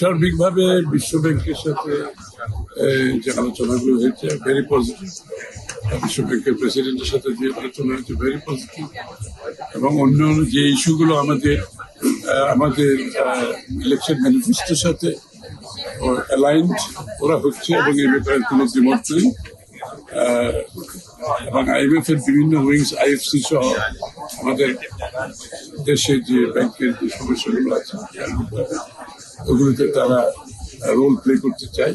সার্বিকভাবে বিশ্ব ব্যাংকের সাথে যে আলোচনাগুলো হয়েছে ভেরি পজিটিভ। বিশ্ব ব্যাংকের প্রেসিডেন্টের সাথে যে আলোচনা হয়েছে ভেরি পজিটিভ, এবং অন্য যে ইস্যুগুলো আমাদের ইলেকশন ম্যানিফেস্টোর সাথে অ্যালাইন্ড ওরা হচ্ছে, এবং এই ব্যাপারে কোনো দ্বিমত নেই। এবং IMF এর বিভিন্ন উইংস, IFC সহ আমাদের দেশের যে ব্যাংকের যে সমস্যাগুলো আছে ওগুলোতে তারা রোল প্লে করতে চায়।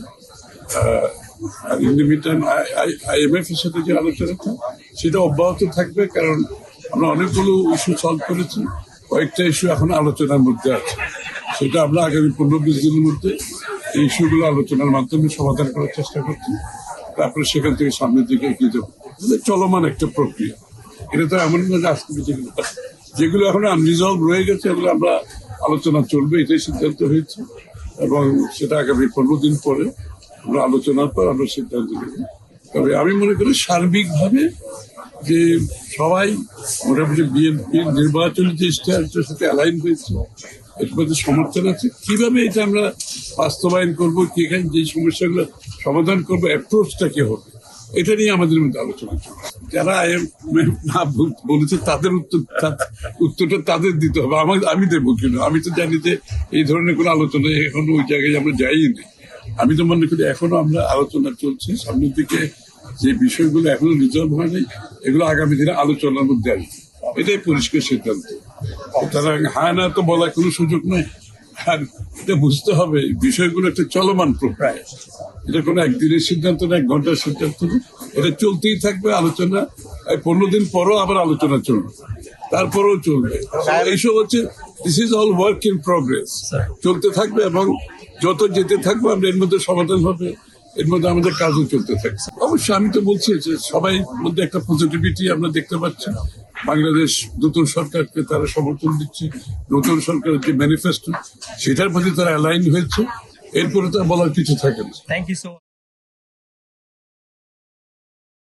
আর in the mean time IMF এর সাথে যে আলোচনাটা সেটা অব্যাহত থাকবে, কারণ আমরা অনেকগুলো ইস্যু সলভ করেছি, কয়েকটা ইস্যু এখন আলোচনার মধ্যে আছে। সেটা আমরা আগামী 15-20 দিনের মধ্যে এই ইস্যুগুলো আলোচনার মাধ্যমে সমাধান করার চেষ্টা করছি। তারপরে সেখান থেকে সামনের দিকে এগিয়ে যাবো। চলমান একটা প্রক্রিয়া। এটা তো এমন না যে আজকে যেগুলো এখন আনরিজলভ রয়ে গেছে এগুলো আমরা আলোচনা চলবে, এটাই সিদ্ধান্ত হয়েছে, এবং সেটা আগামী 15 দিন পরে আমরা আলোচনার পর আমরা সিদ্ধান্ত নেব। তবে আমি মনে করি সার্বিকভাবে যে সবাই মোটামুটি বিএনপির নির্বাচনী যে ইশতেহারটার সাথে অ্যালাইন হয়েছে, এর মধ্যে সমর্থন আছে। কিভাবে এটা আমরা বাস্তবায়ন করবো, কি এখানে যে সমস্যাগুলো সমাধান করবো, অ্যাপ্রোচটা কি হবে, এটা নিয়ে আমাদের মধ্যে আলোচনা চলছে। যারা না বলেছে তাদের উত্তরটা তাদের দিতে হবে, আমি দেবো কিনা। আমি তো জানি যে এই ধরনের কোনো আলোচনা এখনো ওই জায়গায় আমরা যাইনি। আমি তো মনে করি এখনো আমরা আলোচনা চলছে, সামনের দিকে যে বিষয়গুলো এখনো রিজলভ হয়নি এগুলো আগামী দিনে আলোচনার মধ্যে আসবে, এটাই পরিষ্কার সিদ্ধান্ত। সুতরাং হ্যাঁ না তো বলার কোনো সুযোগ নেই। আর এটা বুঝতে হবে বিষয়গুলো একটা চলমান প্রক্রিয়া, এটা কোনো একদিনের সিদ্ধান্ত না, 1 ঘন্টার সিদ্ধান্ত না, এটা চলতেই থাকবে। আলোচনা 15 দিন পরও আবার আলোচনা চলবে, তারপরেও চলবে। এইসব হচ্ছে this is all work in progress, চলতে থাকবে, এবং যত যেতে থাকবো আমরা এর মধ্যে সমাধান হবে, এর মধ্যে আমাদের কাজও চলতে থাকছে। অবশ্যই আমি তো বলছি যে সবাই মধ্যে একটা পজিটিভিটি আমরা দেখতে পাচ্ছি। বাংলাদেশ নতুন সরকারকে তারা সমর্থন দিচ্ছে, নতুন সরকারের যে ম্যানিফেস্টো সেটার প্রতি তারা অ্যালাইন হয়েছে, এরপরে তো বলার কিছু থাকে না। Thank you so much.